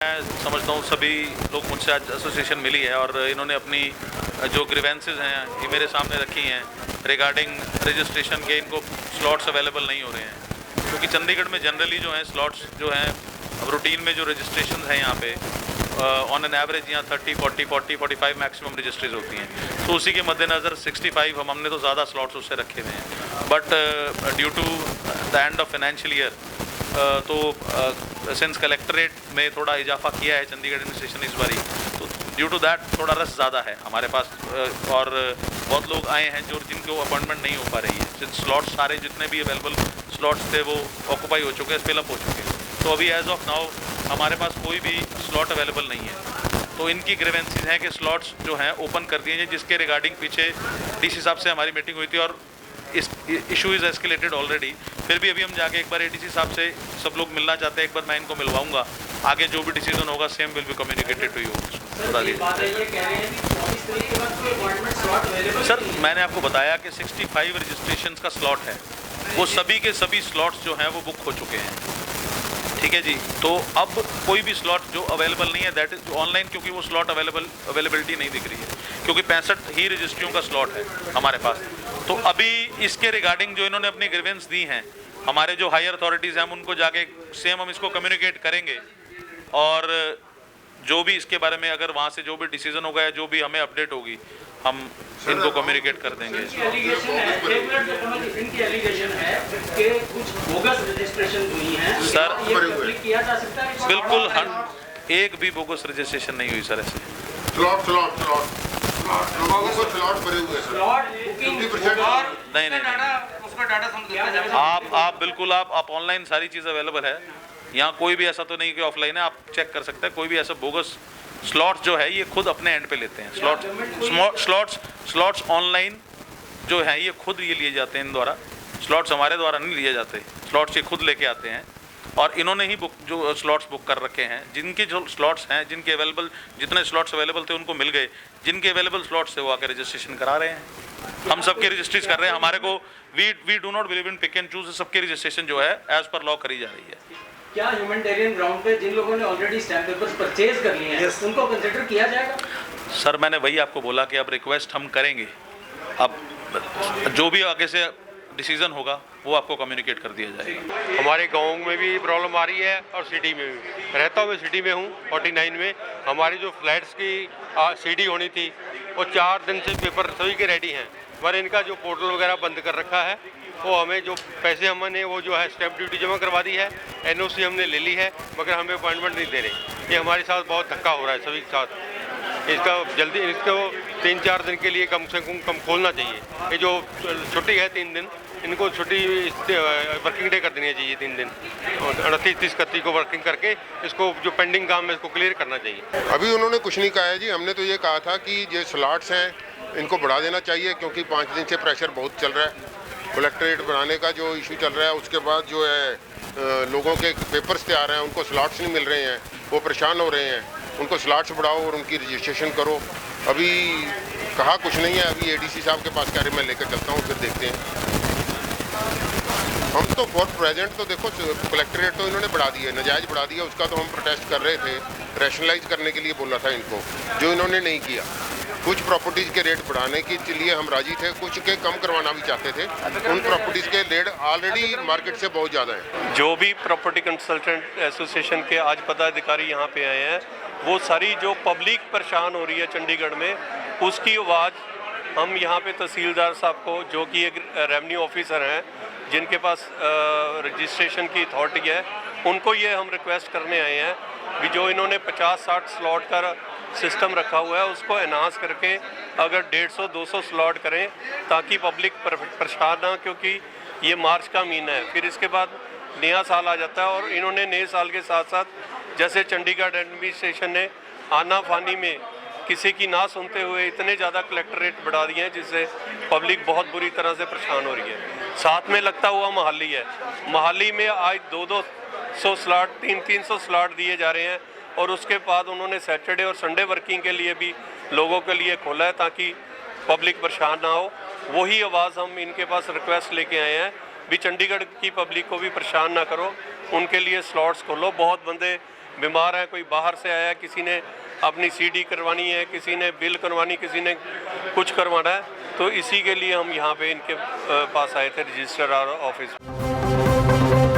मैं समझता हूँ सभी लोग मुझसे आज एसोसिएशन मिली है और इन्होंने अपनी जो ग्रीवेंसेस हैं ये मेरे सामने रखी हैं रिगार्डिंग रजिस्ट्रेशन के। इनको स्लॉट्स अवेलेबल नहीं हो रहे हैं क्योंकि चंडीगढ़ में जनरली जो हैं स्लॉट्स जो हैं अब रूटीन में जो रजिस्ट्रेशन हैं यहाँ पे ऑन एन एवरेज यहाँ 30-40-45 मैक्सिमम रजिस्ट्रीज होती हैं। तो उसी के मद्देनज़र 65 हमने तो ज़्यादा स्लॉट्स उससे रखे हुए हैं, but due to the end of financial year तो सिंस कलेक्ट्रेट में थोड़ा इजाफा किया है चंडीगढ़ एडमिनिस्ट्रेशन इस बारी, तो ड्यू टू दैट थोड़ा रश ज़्यादा है हमारे पास और बहुत लोग आए हैं जो जिनको अपॉइंटमेंट नहीं हो पा रही है। सिंस स्लॉट्स सारे जितने भी अवेलेबल स्लॉट्स थे वो ऑक्यूपाई हो चुके हैं, फिलअप हो चुके हैं। तो अभी एज ऑफ नाउ हमारे पास कोई भी स्लॉट अवेलेबल नहीं है। तो इनकी ग्रीवेंसीज हैं कि स्लॉट्स जो हैं ओपन कर दिए हैं, जिसके रिगार्डिंग पीछे डीसी साहब से हमारी मीटिंग हुई थी और इस इशू इज़ एस्केलेटेड ऑलरेडी। फिर भी अभी हम जाके एक बार एडीसी साहब से सब लोग मिलना चाहते हैं, एक बार मैं इनको मिलवाऊंगा। आगे जो भी डिसीजन होगा same will be communicated to you. बता दीजिए सर, मैंने आपको बताया कि 65 रजिस्ट्रेशन का स्लॉट है, वो सभी के सभी स्लॉट्स जो हैं वो बुक हो चुके हैं। ठीक है जी, तो अब कोई भी स्लॉट जो अवेलेबल नहीं है दैट इज ऑनलाइन, क्योंकि वो स्लॉट अवेलेबिलिटी नहीं दिख रही है, क्योंकि 65 ही रजिस्ट्रियों का स्लॉट है हमारे पास। तो अभी इसके रिगार्डिंग जो इन्होंने अपनी ग्रीवेंस दी हैं, हमारे जो हायर अथॉरिटीज़ हैं हम उनको जाके सेम हम इसको कम्युनिकेट करेंगे और जो भी इसके बारे में अगर वहाँ से जो भी डिसीजन होगा या जो भी हमें अपडेट होगी हम इनको कम्युनिकेट कर देंगे। सर बिल्कुल एक भी बोगस रजिस्ट्रेशन नहीं हुई सर। ऐसे नहीं, आप बिल्कुल आप ऑनलाइन सारी चीज़ अवेलेबल है यहाँ, कोई भी ऐसा तो नहीं कि ऑफलाइन है, आप चेक कर सकते हैं। कोई भी ऐसा बोगस स्लॉट्स जो है ये खुद अपने एंड पे लेते हैं। स्लॉट्स ऑनलाइन जो है ये खुद ये लिए जाते हैं इन द्वारा, स्लॉट्स हमारे द्वारा नहीं लिए जाते। स्लॉट्स ये खुद लेके आते हैं और इन्होंने ही जो स्लॉट्स बुक कर रखे हैं, जिनके जो स्लॉट्स हैं, जिनके अवेलेबल जितने स्लॉट्स अवेलेबल थे उनको मिल गए, जिनके अवेलेबल स्लॉट्स थे वो आकर रजिस्ट्रेशन करा रहे हैं। हम सबके रजिस्ट्रीज कर रहे हैं। हमारे को we do not believe in pick and choose, सबके रजिस्ट्रेशन जो है एज पर लॉ करी जा रही है। क्या ह्यूमैनिटेरियन ग्राउंड पे जिन लोगों ने ऑलरेडी स्टैम्प पेपर्स परचेज कर लिए हैं उनको कंसीडर किया जाएगा? सर मैंने वही आपको बोला कि अब रिक्वेस्ट हम करेंगे, अब जो भी आगे से डिसीजन होगा वो आपको कम्युनिकेट कर दिया जाएगा। हमारे गांव में भी प्रॉब्लम आ रही है और सिटी में भी। रहता हूँ मैं सिटी में हूँ 49 में। हमारी जो फ्लैट्स की सीडी होनी थी वो 4 दिन से पेपर सभी के रेडी हैं, पर इनका जो पोर्टल वगैरह बंद कर रखा है। वो हमें जो पैसे हमने वो जो है स्टैम्प ड्यूटी जमा करवा दी है, एनओसी हमने ले ली है, मगर हमें अपॉइंटमेंट नहीं दे रहे। ये हमारे साथ बहुत धक्का हो रहा है सभी के साथ। इसका जल्दी इसको 3-4 दिन के लिए कम से कम खोलना चाहिए। ये जो छुट्टी है 3 दिन, इनको छुट्टी वर्किंग डे कर देनी चाहिए 3 दिन, 29-30 को वर्किंग करके इसको जो पेंडिंग काम है इसको क्लियर करना चाहिए। अभी उन्होंने कुछ नहीं कहा है जी। हमने तो ये कहा था कि जो स्लॉट्स हैं इनको बढ़ा देना चाहिए, क्योंकि 5 दिन से प्रेशर बहुत चल रहा है। कलेक्ट्रेट बनाने का जो इशू चल रहा है, उसके बाद जो है लोगों के पेपर्स तैयार हैं, उनको स्लॉट्स नहीं मिल रहे हैं, वो परेशान हो रहे हैं। उनको स्लॉट्स बढ़ाओ और उनकी रजिस्ट्रेशन करो। अभी कहा कुछ नहीं है, अभी एडीसी साहब के पास कार्य मैं लेकर चलता हूँ, फिर देखते हैं। हम तो फॉर प्रेजेंट तो देखो कलेक्ट्रेट तो इन्होंने बढ़ा दिया, नजायज़ बढ़ा दिया, उसका तो हम प्रोटेस्ट कर रहे थे। रैशनलाइज करने के लिए बोला था इनको, जो इन्होंने नहीं किया। कुछ प्रॉपर्टीज़ के रेट बढ़ाने के लिए हम राजी थे, कुछ के कम करवाना भी चाहते थे। उन प्रॉपर्टीज़ के रेट ऑलरेडी मार्केट से बहुत ज़्यादा हैं। जो भी प्रॉपर्टी कंसल्टेंट एसोसिएशन के आज पदाधिकारी यहाँ पे आए हैं, वो सारी जो पब्लिक परेशान हो रही है चंडीगढ़ में, उसकी आवाज़ हम यहाँ पे तहसीलदार साहब को, जो कि एक रेवेन्यू ऑफिसर हैं जिनके पास रजिस्ट्रेशन की अथॉरिटी है, उनको ये हम रिक्वेस्ट करने आए हैं कि जो इन्होंने 50-60 स्लॉट का सिस्टम रखा हुआ है उसको एनहांस करके अगर 150-200 स्लॉट करें, ताकि पब्लिक परेशान ना, क्योंकि ये मार्च का महीना है, फिर इसके बाद नया साल आ जाता है। और इन्होंने नए साल के साथ साथ जैसे चंडीगढ़ एडमिनिस्ट्रेशन ने आना फानी में किसी की ना सुनते हुए इतने ज़्यादा कलेक्टर रेट बढ़ा दिए हैं, जिससे पब्लिक बहुत बुरी तरह से परेशान हो रही है। साथ में लगता हुआ मोहाली है, मोहाली में आज 200 स्लॉट 300 स्लॉट दिए जा रहे हैं, और उसके बाद उन्होंने सैटरडे और संडे वर्किंग के लिए भी लोगों के लिए खोला है ताकि पब्लिक परेशान ना हो। वही आवाज़ हम इनके पास रिक्वेस्ट लेके आए हैं भी चंडीगढ़ की पब्लिक को भी परेशान ना करो, उनके लिए स्लॉट्स खोलो। बहुत बंदे बीमार है, कोई बाहर से आया, किसी ने अपनी सीडी करवानी है, किसी ने बिल करवानी, किसी ने कुछ करवाना है, तो इसी के लिए हम यहाँ पे इनके पास आए थे रजिस्ट्रार ऑफिस।